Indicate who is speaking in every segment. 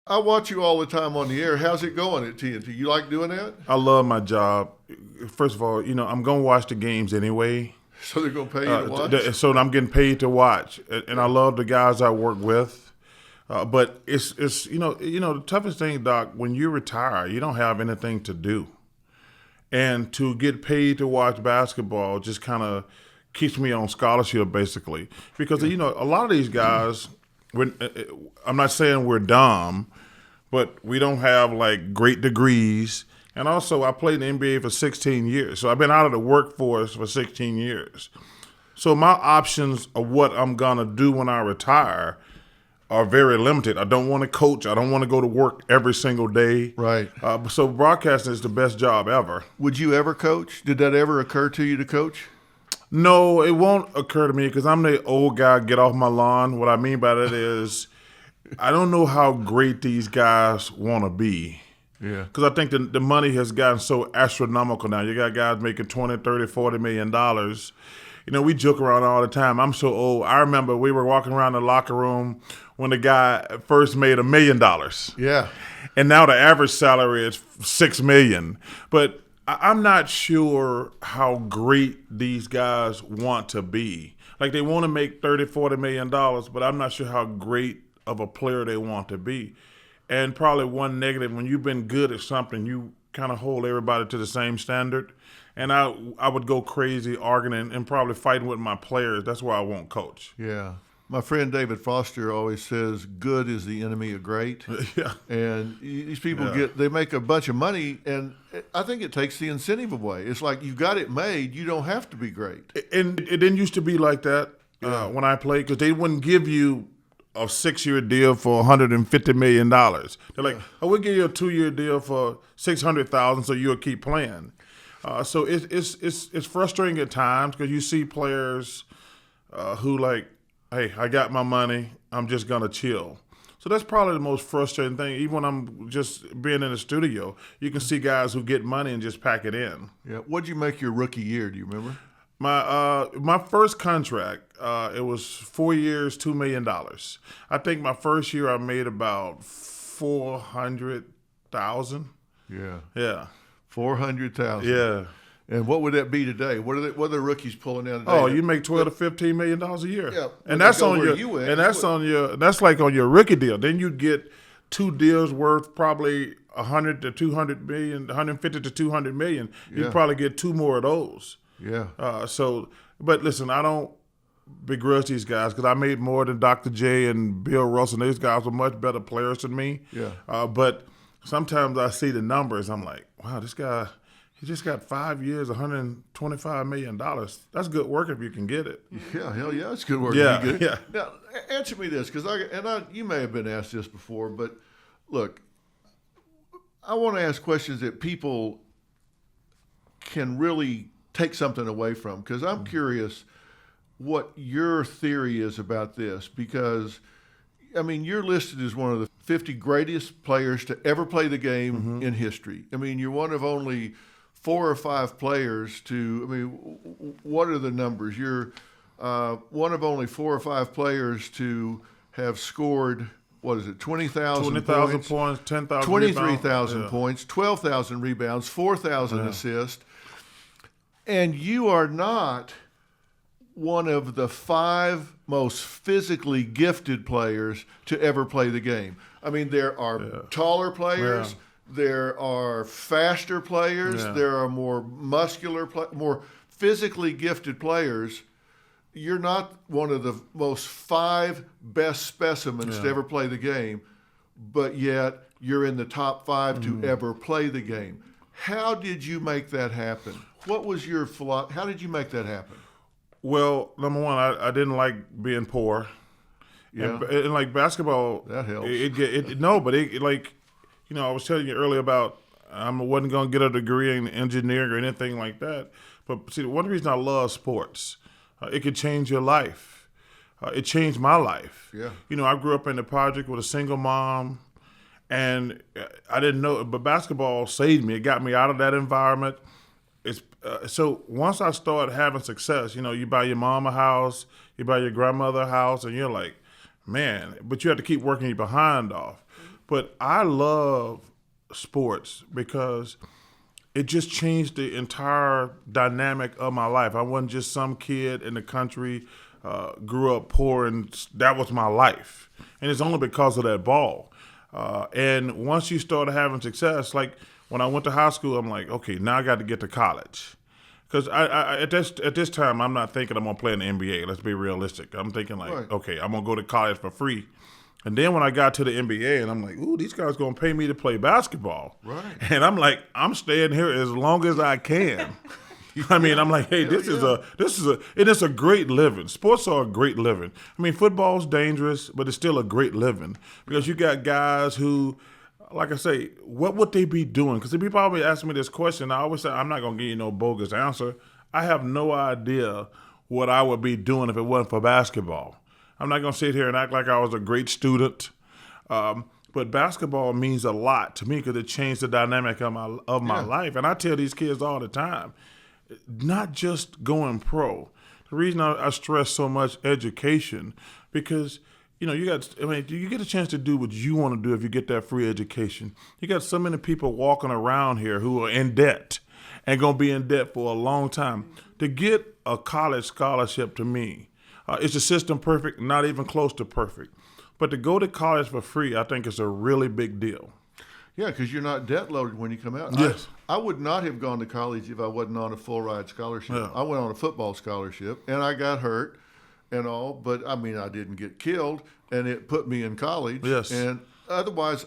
Speaker 1: I watch you all the time on the air. How's it going at TNT? You like doing that?
Speaker 2: I love my job. First of all, I'm going to watch the games anyway.
Speaker 1: So they're going to pay you to watch?
Speaker 2: So I'm getting paid to watch. And I love the guys I work with. But it's the toughest thing, Doc, when you retire, you don't have anything to do. And to get paid to watch basketball just kind of keeps me on scholarship, basically. Because, a lot of these guys, I'm not saying we're dumb, but we don't have, great degrees. And also, I played in the NBA for 16 years. So I've been out of the workforce for 16 years. So my options of what I'm going to do when I retire are very limited. I don't want to coach. I don't want to go to work every single day.
Speaker 1: Right.
Speaker 2: So broadcasting is the best job ever.
Speaker 1: Would you ever coach? Did that ever occur to you to coach?
Speaker 2: No, it won't occur to me because I'm the old guy, get off my lawn. What I mean by that is I don't know how great these guys want to be.
Speaker 1: Yeah.
Speaker 2: Because I think the money has gotten so astronomical now. You got guys making $20, $30, $40 million. We joke around all the time. I'm so old. I remember we were walking around the locker room when the guy first made $1 million.
Speaker 1: Yeah.
Speaker 2: And now the average salary is $6 million. But I'm not sure how great these guys want to be. They want to make $30, $40 million, but I'm not sure how great of a player they want to be. And probably one negative, when you've been good at something, you kind of hold everybody to the same standard. And I would go crazy arguing and probably fighting with my players. That's why I won't coach.
Speaker 1: Yeah. My friend David Foster always says, good is the enemy of great.
Speaker 2: Yeah.
Speaker 1: And these people they make a bunch of money, and I think it takes the incentive away. It's like you got it made, you don't have to be great.
Speaker 2: And it didn't used to be like that when I played, because they wouldn't give you a 6-year deal for $150 million. They're like, we'll give you a 2-year deal for $600,000 so you'll keep playing. So it's frustrating at times because you see players who hey, I got my money, I'm just going to chill. So that's probably the most frustrating thing. Even when I'm just being in the studio, you can see guys who get money and just pack it in.
Speaker 1: Yeah. What'd you make your rookie year? Do you remember?
Speaker 2: My first contract, it was 4 years, $2 million. I think my first year I made about $400,000.
Speaker 1: Yeah.
Speaker 2: Yeah.
Speaker 1: 400,000.
Speaker 2: Yeah.
Speaker 1: And what would that be today? What are the rookies pulling down today?
Speaker 2: Oh, you make $12 to $15 million a year.
Speaker 1: Yeah,
Speaker 2: and that's on that's like on your rookie deal. Then you get 2 deals worth probably 100 to 200 million, 150 to 200 million. You probably get 2 more of those.
Speaker 1: Yeah.
Speaker 2: But listen, I don't begrudge these guys because I made more than Dr. J and Bill Russell. These guys were much better players than me.
Speaker 1: Yeah.
Speaker 2: But sometimes I see the numbers. I'm like, wow, this guy, he just got 5 years, $125 million. That's good work if you can get it.
Speaker 1: Yeah, hell yeah, it's good work.
Speaker 2: Yeah,
Speaker 1: if you get it.
Speaker 2: yeah.
Speaker 1: Now, answer me this, because you may have been asked this before, but look, I want to ask questions that people can really take something away from, because I'm curious what your theory is about this, because you're listed as one of the 50 greatest players to ever play the game in history. You're one of only 4 or 5 players what are the numbers? You're one of only 4 or 5 players to have scored, 20,000
Speaker 2: points, 10,000
Speaker 1: 23,000 points, 12,000 rebounds, 4,000 assists. And you are not one of the 5 most physically gifted players to ever play the game. There are taller players.
Speaker 2: Yeah.
Speaker 1: There are faster players.
Speaker 2: Yeah.
Speaker 1: There are more muscular, more physically gifted players. You're not one of the most 5 best specimens to ever play the game, but yet you're in the top 5 to ever play the game. How did you make that happen? What was how did you make that happen?
Speaker 2: Well, number one, I didn't like being poor.
Speaker 1: Yeah.
Speaker 2: And like basketball,
Speaker 1: that helps.
Speaker 2: I was telling you earlier about I wasn't going to get a degree in engineering or anything like that. But see, one reason I love sports, it could change your life. It changed my life.
Speaker 1: Yeah.
Speaker 2: I grew up in the project with a single mom, and I didn't know, but basketball saved me. It got me out of that environment. So once I started having success, you buy your mom a house, you buy your grandmother a house, and you're like, man, but you have to keep working your behind off. But I love sports because it just changed the entire dynamic of my life. I wasn't just some kid in the country, grew up poor, and that was my life. And it's only because of that ball. And once you start having success, like when I went to high school, I'm like, okay, now I got to get to college. Because at this time, I'm not thinking I'm going to play in the NBA. Let's be realistic. I'm thinking like,
Speaker 1: Right.
Speaker 2: okay, I'm going to go to college for free. And then when I got to the NBA, and I'm like, ooh, these guys going to pay me to play basketball.
Speaker 1: Right.
Speaker 2: And I'm like, I'm staying here as long as I can. I mean, I'm like, hey, this is a great living. Sports are a great living. I mean, football's dangerous, but it's still a great living because you got guys who, like I say, what would they be doing? Because people always ask me this question. I always say, I'm not going to give you no bogus answer. I have no idea what I would be doing if it wasn't for basketball. I'm not going to sit here and act like I was a great student. But basketball means a lot to me because it changed the dynamic of my life. And I tell these kids all the time, not just going pro. The reason I stress so much education because you get a chance to do what you want to do if you get that free education. You got so many people walking around here who are in debt and going to be in debt for a long time. To get a college scholarship to me, is the system perfect? Not even close to perfect. But to go to college for free, I think is a really big deal.
Speaker 1: Yeah, because you're not debt loaded when you come out.
Speaker 2: Yes.
Speaker 1: I would not have gone to college if I wasn't on a full ride scholarship.
Speaker 2: Yeah.
Speaker 1: I went on a football scholarship, and I got hurt and all, but I mean, I didn't get killed, and it put me in college.
Speaker 2: Yes.
Speaker 1: And otherwise,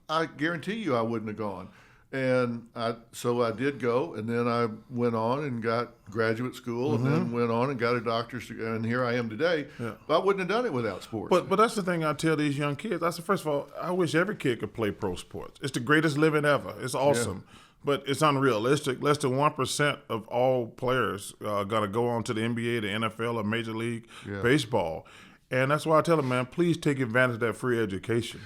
Speaker 1: I guarantee you I wouldn't have gone. And so I did go, and then I went on and got graduate school, and then went on and got a doctor's degree, and here I am today.
Speaker 2: Yeah.
Speaker 1: But I wouldn't have done it without sports.
Speaker 2: But that's the thing I tell these young kids. I said, first of all, I wish every kid could play pro sports. It's the greatest living ever. It's awesome. Yeah. But it's unrealistic. Less than 1% of all players are going to go on to the NBA, the NFL, or Major League Baseball. And that's why I tell them, man, please take advantage of that free education.